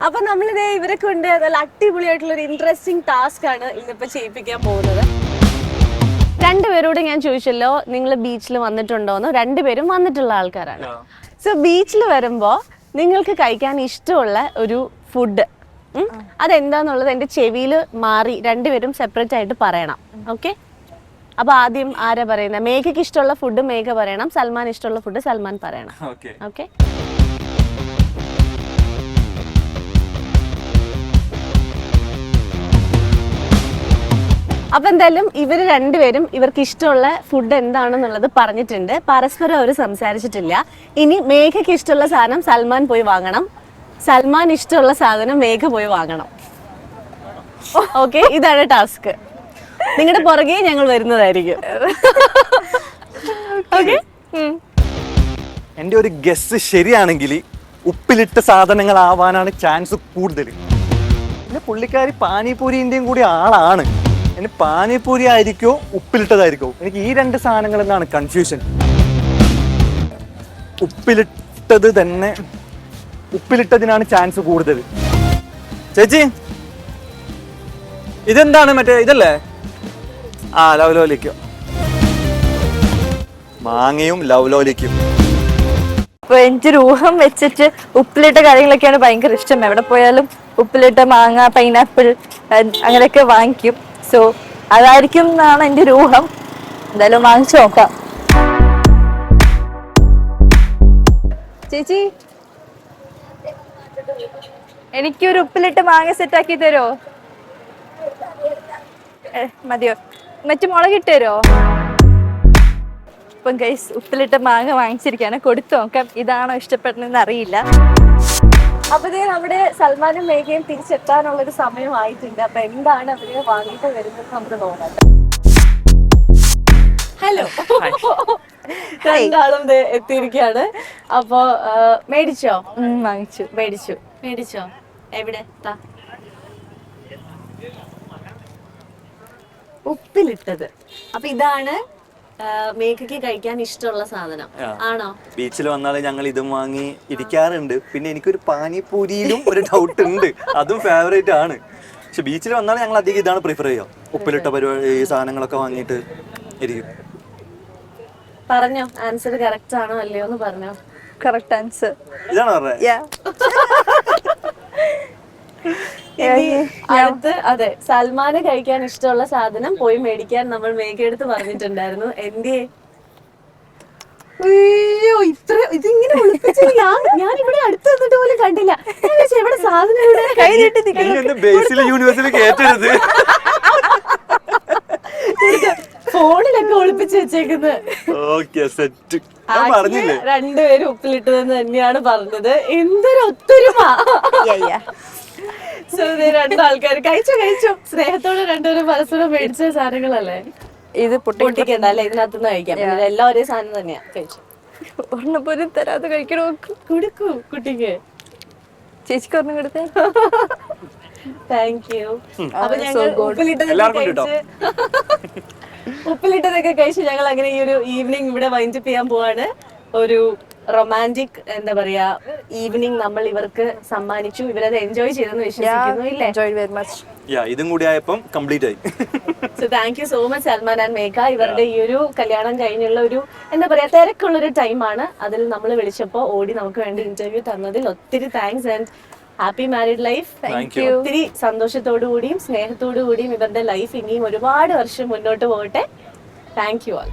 അപ്പൊ നമ്മളിതേ ഇവരെ കൊണ്ട് നല്ല അടിപൊളിയായിട്ടുള്ള ഒരു ഇൻട്രസ്റ്റിംഗ് ടാസ്ക് ആണ് ഇന്നിപ്പോ ചെയ്യിപ്പിക്കാൻ പോകുന്നത്. രണ്ടുപേരോട് ഞാൻ ചോദിച്ചല്ലോ നിങ്ങൾ ബീച്ചിൽ വന്നിട്ടുണ്ടോന്ന്. രണ്ടുപേരും വന്നിട്ടുള്ള ആൾക്കാരാണ്. സോ ബീച്ചിൽ വരുമ്പോ നിങ്ങൾക്ക് കഴിക്കാൻ ഇഷ്ടമുള്ള ഒരു ഫുഡ് അതെന്താന്നുള്ളത് എന്റെ ചെവിയിൽ മാറി രണ്ടുപേരും സെപ്പറേറ്റ് ആയിട്ട് പറയണം. ഓക്കെ? അപ്പൊ ആദ്യം ആരാ പറയുന്നത്? മേഘയ്ക്ക് ഇഷ്ടമുള്ള ഫുഡ് മേഘ പറയണം, സൽമാൻ ഇഷ്ടമുള്ള ഫുഡ് സൽമാൻ പറയണം. ഓക്കെ? അപ്പൊ എന്തായാലും ഇവര് രണ്ടുപേരും ഇവർക്ക് ഇഷ്ടമുള്ള ഫുഡ് എന്താണെന്നുള്ളത് പറഞ്ഞിട്ടുണ്ട്. പരസ്പരം അവർ സംസാരിച്ചിട്ടില്ല. ഇനി മേഘയ്ക്ക് ഇഷ്ടമുള്ള സാധനം സൽമാൻ പോയി വാങ്ങണം, സൽമാൻ ഇഷ്ടമുള്ള സാധനം മേഘ പോയി വാങ്ങണം. ഓക്കെ? ഇതാണ് ടാസ്ക്. നിങ്ങളുടെ പുറകെ ഞങ്ങൾ വരുന്നതായിരിക്കും. ഓക്കെ? എന്റെ ഒരു ഗസ് ശരിയാണെങ്കിൽ ഉപ്പിലിട്ട സാധനങ്ങളാവാനാണ് ചാൻസ് കൂടുതൽ. പിന്നെ പുള്ളിക്കാരി പാനിപൂരിന്റെയും കൂടി ആളാണ്. ഇനി പാനിപൂരി ആയിരിക്കോ ഉപ്പിലിട്ടതായിരിക്കോ? എനിക്ക് ഈ രണ്ട് സാധനങ്ങൾ എന്നാണ് കൺഫ്യൂഷൻ. ഉപ്പിലിട്ടത് തന്നെ, ഉപ്പിലിട്ടതിനാണ് ചാൻസ് കൂടുതൽ. ചേച്ചി ഇതെന്താണ്? മറ്റേ ഇതല്ലേ? ലവ്ലോലിക്കോ, മാങ്ങയും ലവ്ലോലിക്കും. അപ്പൊ എനിക്ക് ഒരു ഊഹം വെച്ചിട്ട് ഉപ്പിലിട്ട കാര്യങ്ങളൊക്കെയാണ് ഭയങ്കര ഇഷ്ടം. എവിടെ പോയാലും ഉപ്പിലിട്ട മാങ്ങ, പൈനാപ്പിൾ അങ്ങനെയൊക്കെ വാങ്ങിക്കും. സോ അതായിരിക്കും എന്നാണ് എൻ്റെ ഒരു ഊഹം. എന്തായാലും വാങ്ങിച്ചു നോക്കാം. ചേച്ചി എനിക്കൊരു ഉപ്പിലിട്ട് മാങ്ങ സെറ്റ് ആക്കി തരുമോ? മതിയോ? മറ്റു മുളകിട്ട് തരുമോ? ഇപ്പം ഗൈസ് ഉപ്പിലിട്ട് മാങ്ങ വാങ്ങിച്ചിരിക്കാണ്. കൊടുത്തു നോക്കാം ഇതാണോ ഇഷ്ടപ്പെടുന്നതെന്ന് അറിയില്ല. അപ്പൊ നമ്മുടെ സൽമാനും മേഘയും തിരിച്ചെത്താനുള്ളൊരു സമയമായിട്ടുണ്ട്. അപ്പൊ എന്താണ് അവര് വാങ്ങിയിട്ട് വരുന്നത് നമുക്ക് നോക്കാം. ഹലോ, രണ്ടാളും എത്തിയിരിക്കുകയാണ്. അപ്പൊ മേടിച്ചോ? മേടിച്ചോ? എവിടെ? ഉപ്പിലിട്ടത്. അപ്പൊ ഇതാണ് മേഘയ്ക്ക് കഴിക്കാൻ ഇഷ്ടമുള്ള സാധനം ആണോ? ബീച്ചിൽ വന്നാൽ ഞങ്ങൾ ഇതും വാങ്ങി ഇരിക്കാറുണ്ട്. പിന്നെ എനിക്കൊരു പാനിപൂരിയിലും ഒരു ഡൗട്ട് ഉണ്ട്, അതും ഫേവറേറ്റ് ആണ്. പക്ഷെ ബീച്ചിൽ വന്നാൽ ഞങ്ങൾ അധികം ഇതാണ് പ്രിഫർ ചെയ്യുക. ഉപ്പിലിട്ട പരിപാടി ഈ സാധനങ്ങളൊക്കെ വാങ്ങിയിട്ട് ഇരിക്കും. പറഞ്ഞോ, ആൻസർ കറക്റ്റ് ആണോ അല്ലയോ എന്ന് പറഞ്ഞോ. കറക്റ്റ് ആൻസർ ഇതാണ് പറഞ്ഞത്. അടുത്ത് അതെ, സൽമാന് കഴിക്കാൻ ഇഷ്ടമുള്ള സാധനം പോയി മേടിക്കാൻ നമ്മൾ മേഘയെടുത്ത് പറഞ്ഞിട്ടുണ്ടായിരുന്നു. എന്തേ? അയ്യോ, ഇതിങ്ങനെ ഒളിപ്പിച്ച് ഞാൻ ഇവിടെ അടുത്ത് നിന്നിട്ട് പോലും കണ്ടില്ല. എവിടെ സാധനം? ഫോണിലൊക്കെ ഒളിപ്പിച്ച് വെച്ചേക്കുന്നത്. രണ്ടുപേരും ഉപ്പിലിട്ടതെന്ന് തന്നെയാണ് പറഞ്ഞത്. എന്തൊരു ഒത്തൊരുമ. രണ്ടാൾക്കാർ കഴിച്ചോ സ്നേഹത്തോടെ രണ്ടുപേരും പരസ്പരം മേടിച്ച സാധനങ്ങളല്ലേ. ഇത് പൊട്ടിക്കണ്ട അല്ലെ, ഇതിനകത്തുനിന്ന് കഴിക്കാം. എല്ലാം ഒരേ സാധനം തന്നെയാ. കഴിച്ചു. ഒരെണ്ണം പോലും തരാതെ കഴിക്കണോ? കൊടുക്കൂ കുട്ടിക്ക്. ചേച്ചിക്ക് ഒരെണ്ണം കൊടുത്തേ. Thank you. അപ്പൊ ഞങ്ങൾ ഉപ്പിലിട്ടതൊക്കെ കഴിച്ച് ഞങ്ങൾ അങ്ങനെ ഈ ഒരു ഈവനിങ് ഇവിടെ വൈൻഡപ്പ് ചെയ്യാൻ പോവാണ്. ഒരു റൊമാൻറ്റിക് എന്താ പറയാ ഈവനിങ് നമ്മൾ ഇവർക്ക് സമ്മാനിച്ചു. ഇവരത് എൻജോയ് ചെയ്തെന്ന് വിശ്വസിക്കുന്നു. ഇല്ലേ? ഇതും കൂടി ആയപ്പം കംപ്ലീറ്റ് ആയി. So thank you so much Salman and Megha. ഇവരുടെ ഈ ഒരു കല്യാണം കഴിഞ്ഞുള്ള ഒരു എന്താ പറയാ തിരക്കുള്ളൊരു ടൈമാണ്. അതിൽ നമ്മൾ വിളിച്ചപ്പോ ഓടി നമുക്ക് വേണ്ടി ഇന്റർവ്യൂ തന്നതിൽ ഒത്തിരി thanks and happy married life. ഒത്തിരി സന്തോഷത്തോടു കൂടിയും സ്നേഹത്തോടു കൂടിയും ഇവരുടെ ലൈഫ് ഇനിയും ഒരുപാട് വർഷം മുന്നോട്ട് പോകട്ടെ. Thank you all.